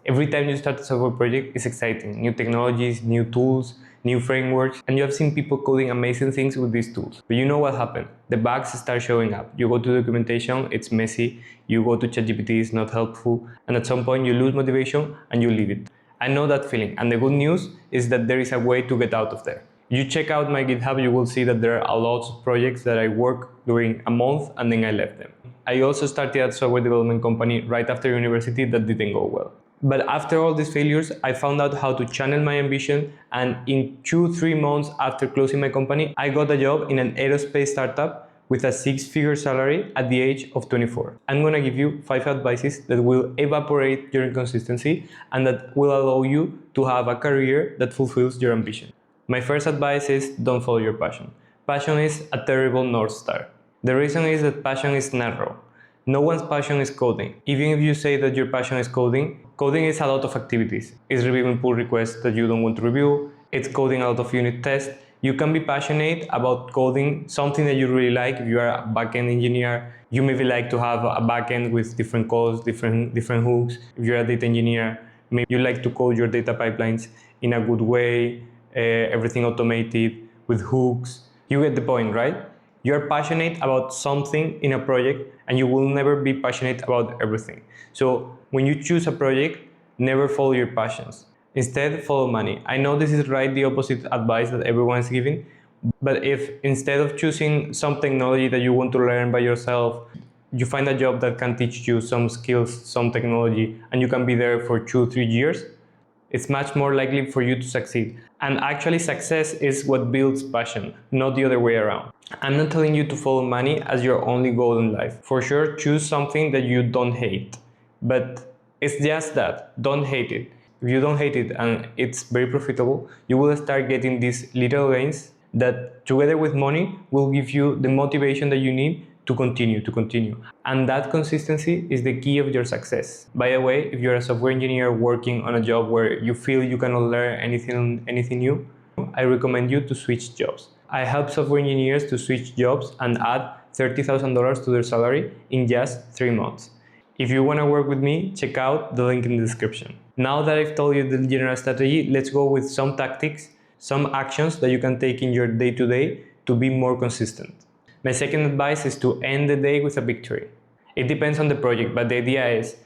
Every time you start a software project, it's exciting. New technologies, new tools, new frameworks, and you have seen people coding amazing things with these tools. But you know what happened? The bugs start showing up. You go to documentation, it's messy. You go to ChatGPT, it's not helpful. And at some point you lose motivation and you leave it. I know that feeling. And the good news is that there is a way to get out of there. You check out my GitHub, you will see that there are a lot of projects that I worked during a month and then I left them. I also started a software development company right after university that didn't go well. But after all these failures, I found out how to channel my ambition, and in 2-3 months after closing my company, I got a job in an aerospace startup with a 6-figure salary at the age of 24. I'm gonna give you 5 advices that will evaporate your inconsistency and that will allow you to have a career that fulfills your ambition. My first advice is don't follow your passion. Passion is a terrible North Star. The reason is that passion is narrow. No one's passion is coding. Even if you say that your passion is coding, coding is a lot of activities. It's reviewing pull requests that you don't want to review. It's coding a lot of unit tests. You can be passionate about coding something that you really like. If you are a backend engineer, you maybe like to have a backend with different codes, different hooks. If you're a data engineer, maybe you like to code your data pipelines in a good way, everything automated with hooks. You get the point, right? You're passionate about something in a project and you will never be passionate about everything. So when you choose a project, never follow your passions. Instead, follow money. I know this is right the opposite advice that everyone is giving, but if instead of choosing some technology that you want to learn by yourself, you find a job that can teach you some skills, some technology, and you can be there for 2-3 years, it's much more likely for you to succeed. And actually, success is what builds passion, not the other way around. I'm not telling you to follow money as your only goal in life. For sure, choose something that you don't hate. But it's just that, don't hate it. If you don't hate it and it's very profitable, you will start getting these little gains that together with money will give you the motivation that you need to continue. And that consistency is the key of your success. By the way, if you're a software engineer working on a job where you feel you cannot learn anything new, I recommend you to switch jobs. I help software engineers to switch jobs and add $30,000 to their salary in just 3 months. If you want to work with me, check out the link in the description. Now that I've told you the general strategy, let's go with some tactics, some actions that you can take in your day-to-day to be more consistent. My second advice is to end the day with a victory. It depends on the project, but the idea is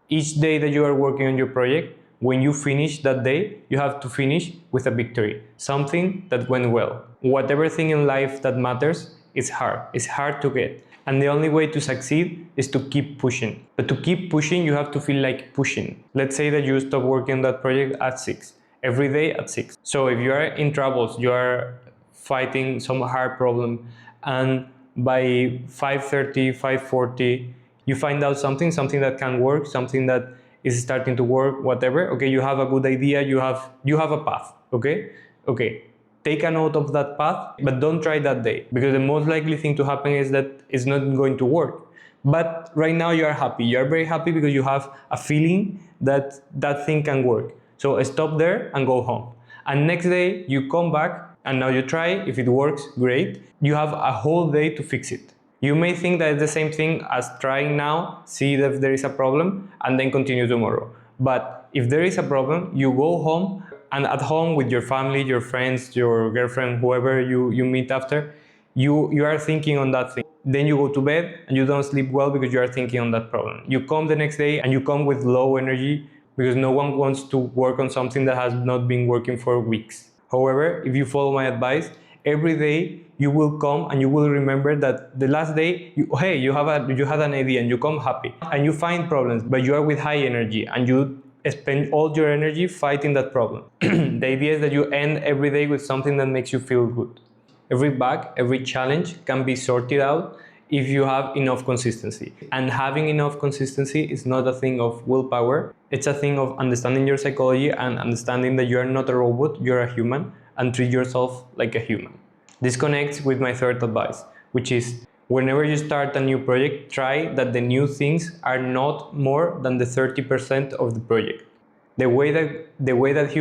each day that you are working on your project, when you finish that day, you have to finish with a victory, something that went well. Whatever thing in life that matters, it's hard to get. And the only way to succeed is to keep pushing. But to keep pushing, you have to feel like pushing. Let's say that you stop working on that project at 6, every day at 6. So if you are in troubles, you are fighting some hard problem, and by 5:30, 5:40, you find out something that can work, something that is starting to work, whatever. Okay, you have a good idea, you have a path, okay? Take a note of that path, but don't try that day, because the most likely thing to happen is that it's not going to work. But right now you are happy, you are very happy because you have a feeling that that thing can work. So stop there and go home. And next day you come back and now you try. If it works, great. You have a whole day to fix it. You may think that it's the same thing as trying now, see if there is a problem, and then continue tomorrow. But if there is a problem, you go home, and at home with your family, your friends, your girlfriend, whoever you meet after, you are thinking on that thing. Then you go to bed and you don't sleep well because you are thinking on that problem. You come the next day and you come with low energy because no one wants to work on something that has not been working for weeks. However, if you follow my advice, every day you will come and you will remember that the last day, you had an idea and you come happy and you find problems, but you are with high energy and you spend all your energy fighting that problem. The idea is that you end every day with something that makes you feel good. Every bug, every challenge can be sorted out if you have enough consistency. And having enough consistency is not a thing of willpower. It's a thing of understanding your psychology and understanding that you are not a robot, you're a human, and treat yourself like a human. This connects with my third advice, which is whenever you start a new project, try that the new things are not more than the 30% of the project. The way that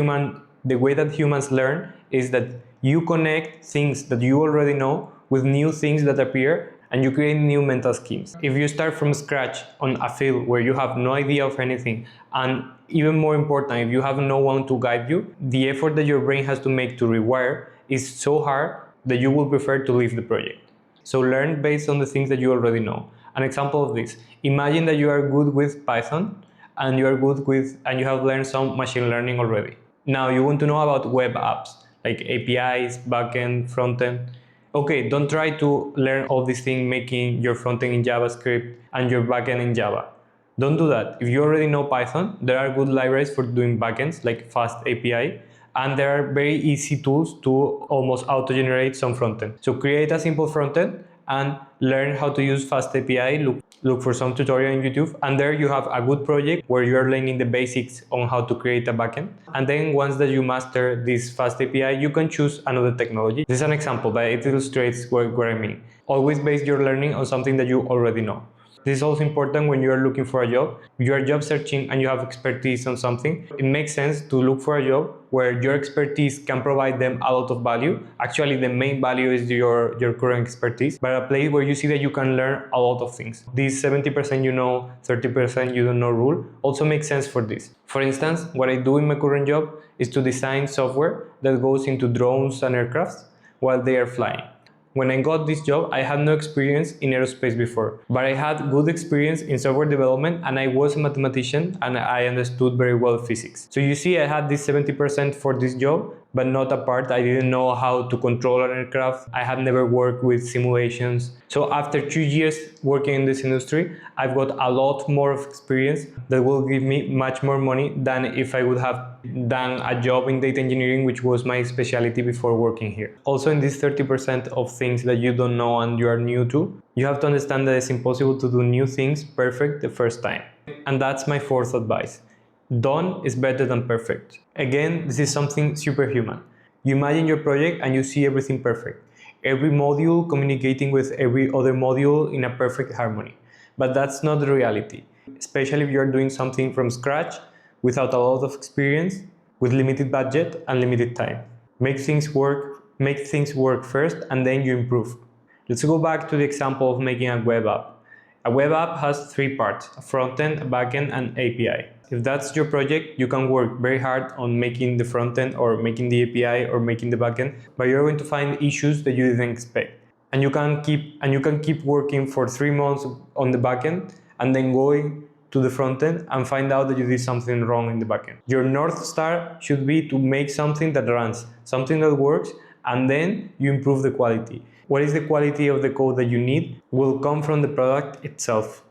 humans learn is that you connect things that you already know with new things that appear, and you create new mental schemes. If you start from scratch on a field where you have no idea of anything, and even more important, if you have no one to guide you, the effort that your brain has to make to rewire is so hard that you will prefer to leave the project. So learn based on the things that you already know. An example of this, imagine that you are good with Python and you have learned some machine learning already. Now you want to know about web apps like APIs, backend, frontend. Okay, don't try to learn all these things making your frontend in JavaScript and your backend in Java. Don't do that. If you already know Python, there are good libraries for doing backends like Fast API, and there are very easy tools to almost auto-generate some frontend. So create a simple frontend and learn how to use Fast API. Look for some tutorial on YouTube, and there you have a good project where you are learning the basics on how to create a backend. And then once that you master this Fast API, you can choose another technology. This is an example, but it illustrates what I mean. Always base your learning on something that you already know. This is also important when you are looking for a job. If you are job searching and you have expertise on something, it makes sense to look for a job where your expertise can provide them a lot of value. Actually, the main value is your current expertise, but a place where you see that you can learn a lot of things. This 70% you know, 30% you don't know rule also makes sense for this. For instance, what I do in my current job is to design software that goes into drones and aircrafts while they are flying. When I got this job, I had no experience in aerospace before, but I had good experience in software development, and I was a mathematician and I understood very well physics. So you see, I had this 70% for this job, but not a part. I didn't know how to control an aircraft. I had never worked with simulations. So after 2 years working in this industry, I've got a lot more of experience that will give me much more money than if I would have done a job in data engineering, which was my specialty before working here. Also, in this 30% of things that you don't know and you are new to, you have to understand that it's impossible to do new things perfect the first time. And that's my fourth advice. Done is better than perfect. Again, this is something superhuman. You imagine your project and you see everything perfect. Every module communicating with every other module in a perfect harmony. But that's not the reality, especially if you're doing something from scratch without a lot of experience, with limited budget and limited time. Make things work first, and then you improve. Let's go back to the example of making a web app. A web app has 3 parts: a frontend, a backend, and API. If that's your project, you can work very hard on making the frontend or making the API or making the backend, but you're going to find issues that you didn't expect. And you can keep working for 3 months on the backend and then going to the frontend and find out that you did something wrong in the backend. Your North Star should be to make something that runs, something that works, and then you improve the quality. What is the quality of the code that you need will come from the product itself.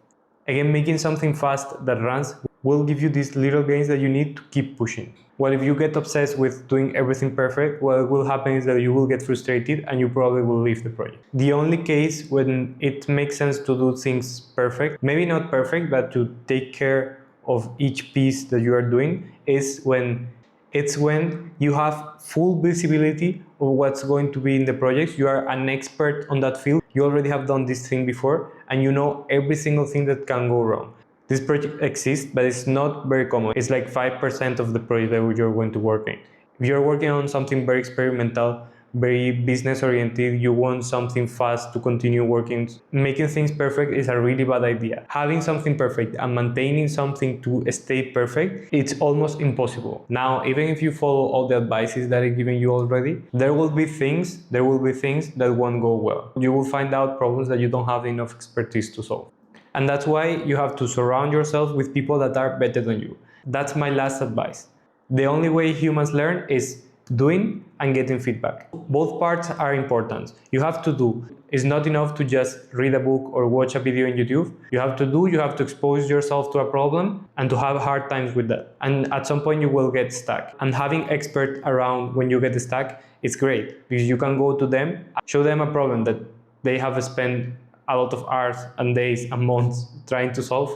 Again, making something fast that runs will give you these little gains that you need to keep pushing. Well, if you get obsessed with doing everything perfect, what will happen is that you will get frustrated and you probably will leave the project. The only case when it makes sense to do things perfect, maybe not perfect, but to take care of each piece that you are doing, is when you have full visibility of what's going to be in the project. You are an expert on that field. You already have done this thing before, and you know every single thing that can go wrong. This project exists, but it's not very common. It's like 5% of the project that you're going to work in. If you're working on something very experimental, very business oriented, you want something fast to continue working, making things perfect is a really bad idea. Having something perfect and maintaining something to stay perfect, it's almost impossible. Now, even if you follow all the advices that I've given you already, there will be things that won't go well. You will find out problems that you don't have enough expertise to solve. And that's why you have to surround yourself with people that are better than you. That's my last advice. The only way humans learn is doing and getting feedback. Both parts are important. You have to do. It's not enough to just read a book or watch a video on YouTube. You have to do, you have to expose yourself to a problem and to have hard times with that. And at some point you will get stuck. And having experts around when you get stuck is great, because you can go to them, show them a problem that they have spent a lot of hours and days and months trying to solve,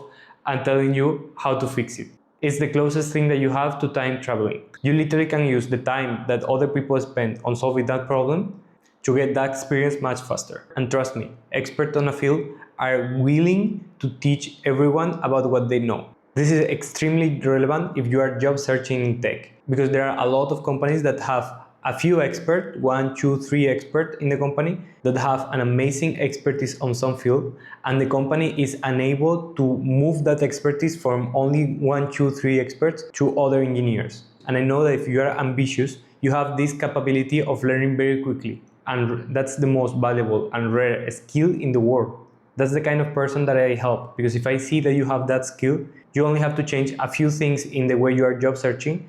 and telling you how to fix it. It's the closest thing that you have to time traveling. You literally can use the time that other people spend on solving that problem to get that experience much faster. And trust me, experts on a field are willing to teach everyone about what they know. This is extremely relevant if you are job searching in tech, because there are a lot of companies that have a few experts, 1, 2, 3 experts in the company that have an amazing expertise on some field, and the company is unable to move that expertise from only 1, 2, 3 experts to other engineers. And I know that if you are ambitious, you have this capability of learning very quickly, and that's the most valuable and rare skill in the world. That's the kind of person that I help, because if I see that you have that skill, you only have to change a few things in the way you are job searching,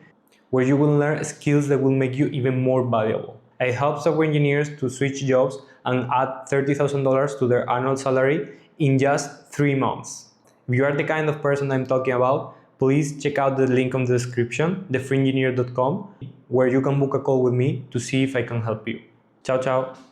where you will learn skills that will make you even more valuable. I help software engineers to switch jobs and add $30,000 to their annual salary in just 3 months. If you are the kind of person I'm talking about, please check out the link on the description, thefreeengineer.com, where you can book a call with me to see if I can help you. Ciao, ciao.